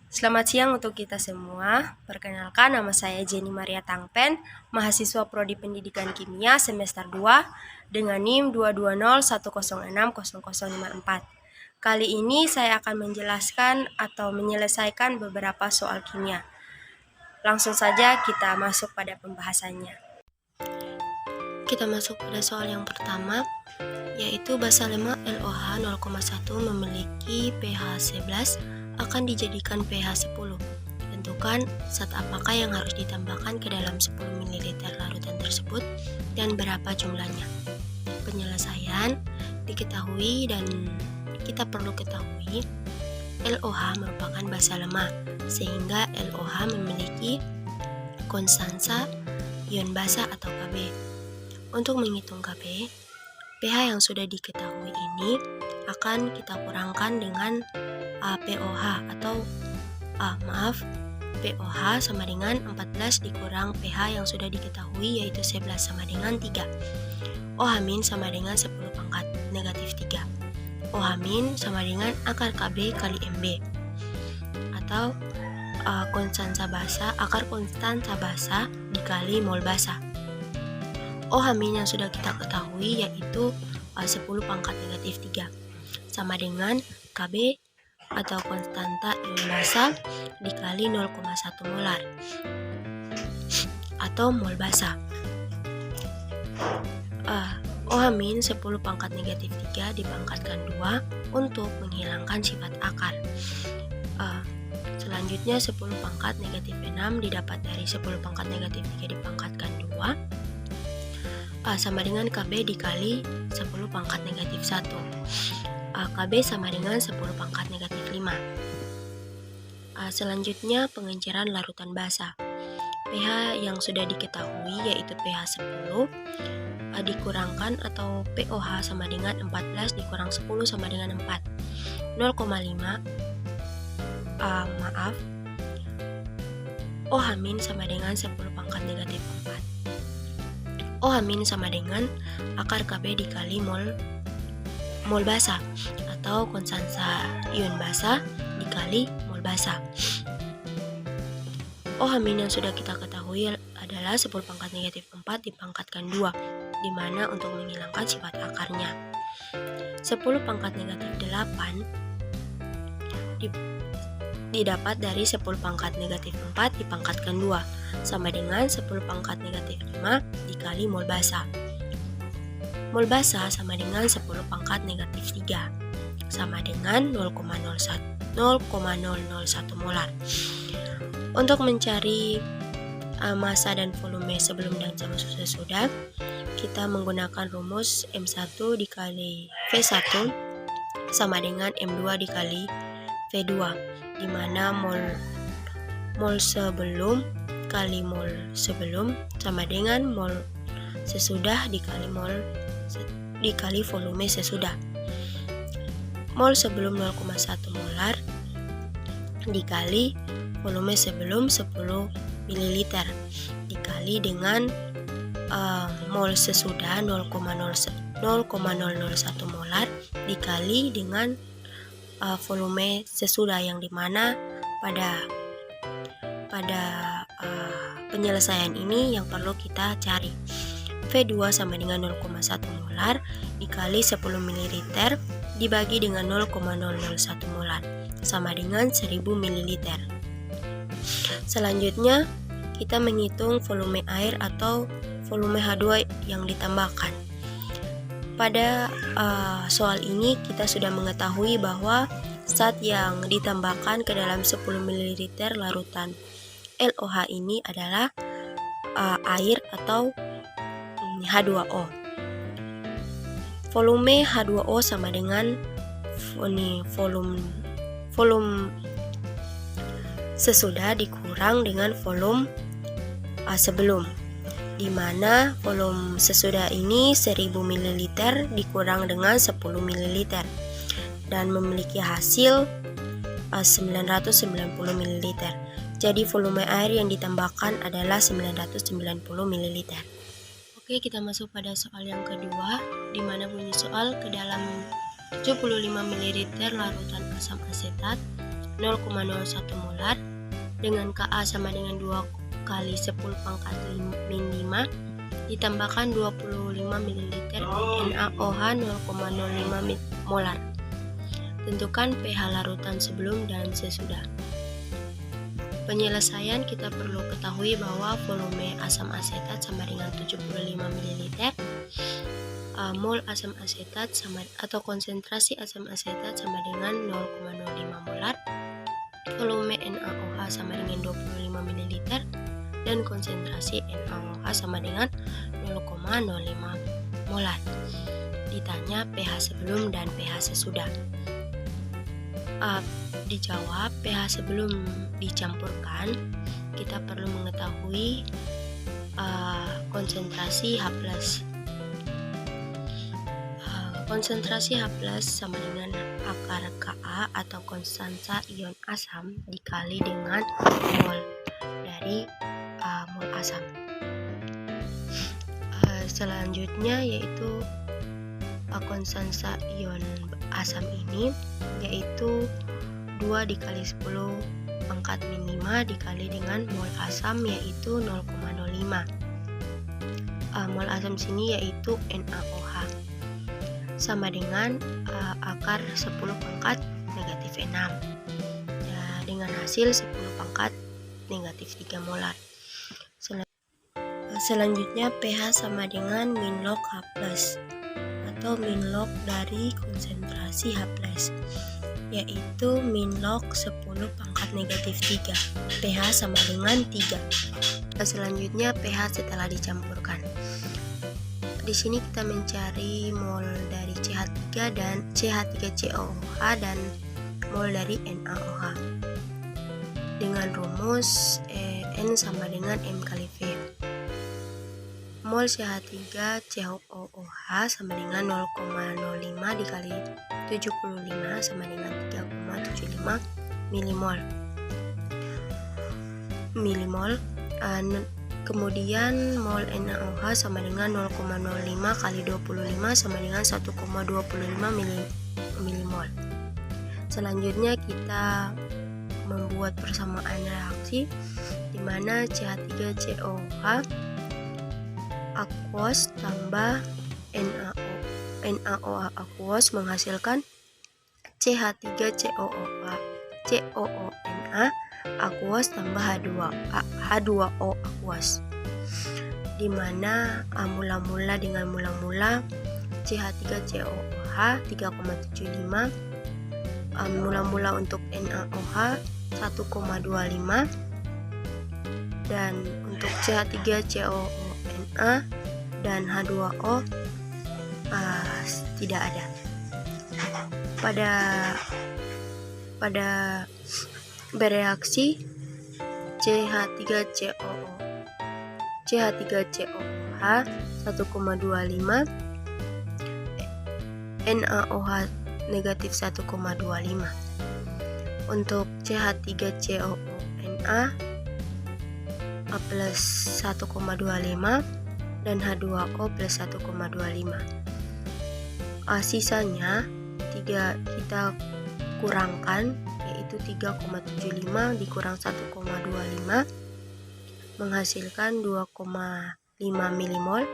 Selamat siang untuk kita semua. Perkenalkan, nama saya Jenny Maria Tangpen, mahasiswa Prodi Pendidikan Kimia semester 2 dengan NIM 22010600054. Kali ini saya akan menjelaskan atau menyelesaikan beberapa soal kimia. Langsung saja kita masuk pada pembahasannya. Kita masuk pada soal yang pertama, yaitu basa lemak LOH 0,1 memiliki pH 11 akan dijadikan pH 10. Tentukan zat apakah yang harus ditambahkan ke dalam 10 ml larutan tersebut dan berapa jumlahnya. Penyelesaian diketahui dan kita perlu ketahui LOH merupakan basa lemah, sehingga LOH memiliki konstansa ion basa atau Kb. Untuk menghitung Kb, pH yang sudah diketahui ini akan kita kurangkan dengan POH atau POH sama dengan 14 dikurang pH yang sudah diketahui yaitu 11 sama dengan 3. OH- sama dengan 10 pangkat negatif 3. OH- sama dengan akar Kb kali MB atau akar konstansa basa dikali mol basa. OH- yang sudah kita ketahui yaitu 10 pangkat negatif 3 sama dengan Kb atau konstanta ion basa dikali 0,1 molar atau mol basa. OH- 10 pangkat negatif 3 dipangkatkan 2 untuk menghilangkan sifat akar. Selanjutnya 10 pangkat negatif 6 didapat dari 10 pangkat negatif 3 dipangkatkan 2 sama dengan Kb dikali 10 pangkat negatif 1. Kb sama dengan 10 pangkat negatif 5. Selanjutnya pengenceran larutan basa. pH yang sudah diketahui yaitu pH 10 dikurangkan atau POH sama dengan 14 dikurang 10 sama dengan 4. 0,5 OH- sama dengan 10 pangkat negatif 4. OH- sama dengan akar Kb dikali mol basa atau konstansa ion basa dikali mol basa. OH- yang sudah kita ketahui adalah 10 pangkat negatif 4 dipangkatkan 2, di mana untuk menghilangkan sifat akarnya. 10 pangkat negatif 8 didapat dari 10 pangkat negatif 4 dipangkatkan 2, sama dengan 10 pangkat negatif 5 dikali mol basa. Mol basa sama dengan 10 pangkat negatif 3, sama dengan 0,001 molar. Untuk mencari massa dan volume sebelum dan sesudah, kita menggunakan rumus M1 dikali V1 sama dengan M2 dikali V2, di mana mol sebelum kali mol sebelum sama dengan mol sesudah dikali volume sesudah. Mol sebelum 0,1 molar dikali volume sebelum 10 ml dikali dengan mol sesudah 0,001 molar dikali dengan volume sesudah, yang dimana pada penyelesaian ini yang perlu kita cari V2 sama dengan 0,1 molar dikali 10 ml dibagi dengan 0,001 molar sama dengan 1000 ml. Selanjutnya kita menghitung volume air atau volume H2 yang ditambahkan. Pada soal ini kita sudah mengetahui bahwa zat yang ditambahkan ke dalam 10 ml larutan LOH ini adalah air atau H2O. Volume H2O sama dengan volume sesudah dikurang dengan volume sebelum, di mana volume sesudah ini 1000 ml dikurang dengan 10 ml dan memiliki hasil 990 ml. Jadi volume air yang ditambahkan adalah 990 ml. Oke, kita masuk pada soal yang kedua, di mana bunyi soal: ke dalam 75 ml larutan asam asetat 0,01 molar dengan Ka sama dengan 2 kali 10 pangkat min 5 ditambahkan 25 ml NaOH 0,05 molar. Tentukan pH larutan sebelum dan sesudah. Penyelesaian kita perlu ketahui bahwa volume asam asetat sama dengan 75 ml, mol asam asetat sama atau konsentrasi asam asetat sama dengan 0,05 molar, volume NaOH sama dengan 25 ml, dan konsentrasi NaOH sama dengan 0,05 molar. Ditanya pH sebelum dan pH sesudah. Dijawab pH sebelum dicampurkan, kita perlu mengetahui konsentrasi H+. Konsentrasi H+ sama dengan akar Ka atau konstansa ion asam dikali dengan mol dari mol asam. Selanjutnya yaitu konstansa ion asam ini yaitu 2 dikali 10 pangkat min 5 dikali dengan mol asam yaitu 0,05. Mol asam sini yaitu NaOH sama dengan akar 10 pangkat negatif 6 ya, dengan hasil 10 pangkat negatif 3 molar. Selanjutnya pH sama dengan min log H+ atau min log dari konsentrasi H+, yaitu min log 10 pangkat negatif 3. pH sama dengan 3. Selanjutnya pH setelah dicampurkan. Di sini kita mencari mol dari CH3 dan CH3COOH dan mol dari NaOH dengan rumus N sama dengan M kali V. Mol CH3COOH sama dengan 0,05 dikali 75 sama dengan 3,75 milimol. Kemudian mol NaOH sama dengan 0,05 kali 25 sama dengan 1,25 milimol. Selanjutnya kita membuat persamaan reaksi di mana CH3COOH aqueous tambah NaOH aqueous menghasilkan CH3COONA aqueous tambah H2O aqueous, di mana mula-mula dengan mula-mula CH3COOH 3,75, mula-mula untuk NaOH 1,25, dan untuk CH3COONA dan H2O tidak ada. Pada bereaksi CH3COOH 1,25, NaOH negatif 1,25. Untuk CH3COONA plus 1,25 dan H2O plus 1,25. Sisanya kita kurangkan, yaitu 3,75 dikurang 1,25 menghasilkan 2,5 milimol,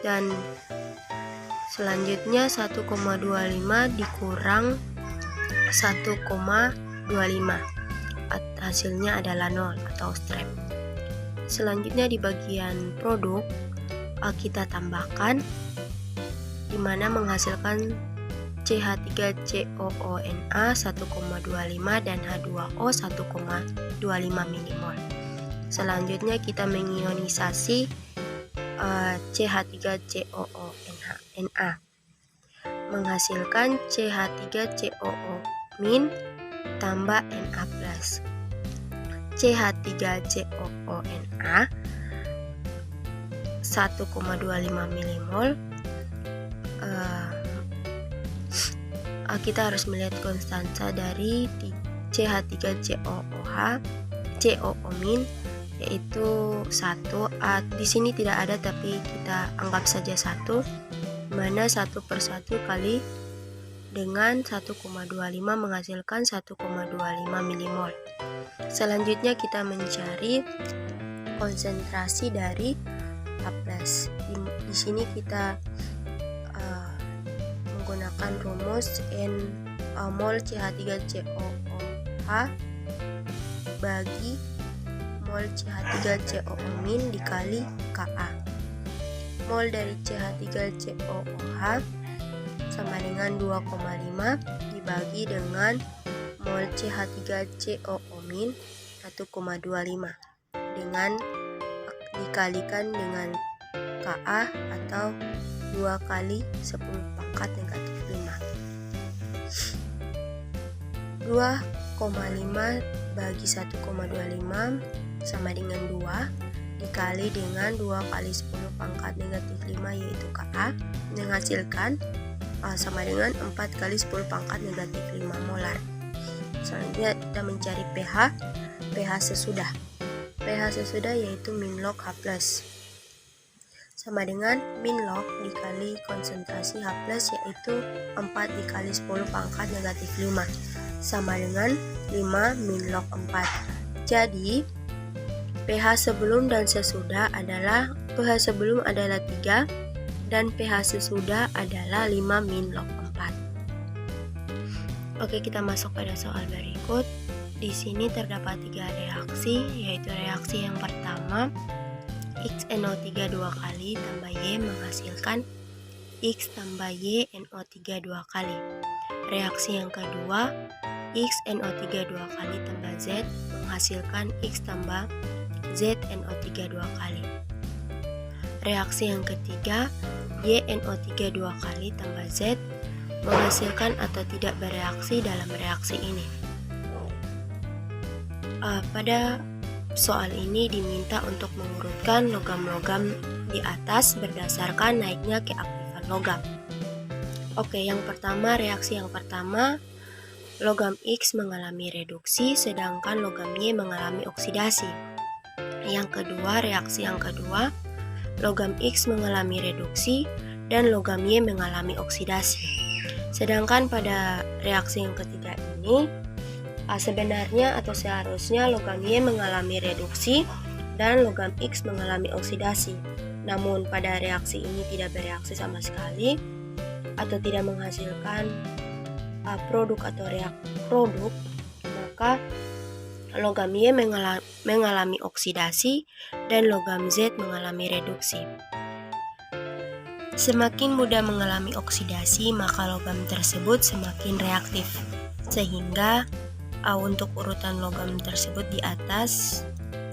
dan selanjutnya 1,25 dikurang 1,25 hasilnya adalah 0 atau strep. Selanjutnya di bagian produk kita tambahkan, di mana menghasilkan CH3COONA 1,25 dan H2O 1,25 milimol. Selanjutnya kita mengionisasi CH3COONA menghasilkan CH3COO- tambah Na+. CH3COONA 1,25 milimol. Kita harus melihat konstansa dari CH3COOH COO- yaitu 1. Di sini tidak ada, tapi kita anggap saja 1, mana 1/1 kali dengan 1,25 menghasilkan 1,25 milimol. Selanjutnya kita mencari konsentrasi dari H+. Di sini kita menggunakan rumus N mol CH3COOH bagi mol CH3COO- dikali Ka. Mol dari CH3COOH sama dengan 2,5 dibagi dengan mol CH3COO- 1,25 dengan dikalikan dengan Ka atau 2 kali 10 pangkat negatif 5. 2,5 bagi 1,25 sama dengan 2 dikali dengan 2 kali 10 pangkat negatif 5 yaitu Ka menghasilkan sama dengan 4 kali 10 pangkat negatif 5 molar. Selanjutnya kita mencari pH sesudah. pH sesudah yaitu min log H+. Sama dengan min log dikali konsentrasi H+ yaitu 4 dikali 10 pangkat negatif 5 sama dengan 5 min log 4. Jadi pH sebelum dan sesudah adalah pH sebelum adalah 3 dan pH sesudah adalah 5 min log 4. Oke, kita masuk pada soal berikut. Di sini terdapat 3 reaksi, yaitu reaksi yang pertama XNO3 2 kali tambah Y menghasilkan X tambah Y NO3 2 kali. Reaksi yang kedua XNO3 2 kali tambah Z menghasilkan X tambah Z NO3 2 kali. Reaksi yang ketiga YNO3 2 kali tambah Z menghasilkan atau tidak bereaksi dalam reaksi ini. Pada soal ini diminta untuk mengurutkan logam-logam di atas berdasarkan naiknya keaktifan logam. Oke, yang pertama, reaksi yang pertama, logam X mengalami reduksi sedangkan logam Y mengalami oksidasi. Yang kedua, reaksi yang kedua, logam X mengalami reduksi dan logam Y mengalami oksidasi. Sedangkan pada reaksi yang ketiga ini sebenarnya atau seharusnya logam Y mengalami reduksi dan logam X mengalami oksidasi. Namun pada reaksi ini tidak bereaksi sama sekali atau tidak menghasilkan produk atau produk, maka logam Y mengalami oksidasi dan logam Z mengalami reduksi. Semakin mudah mengalami oksidasi, maka logam tersebut semakin reaktif. Sehingga untuk urutan logam tersebut di atas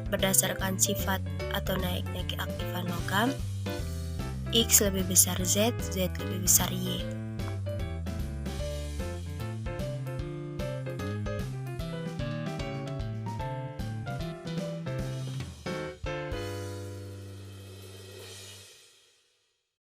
berdasarkan sifat atau naiknya keaktifan logam, X lebih besar Z, Z lebih besar Y.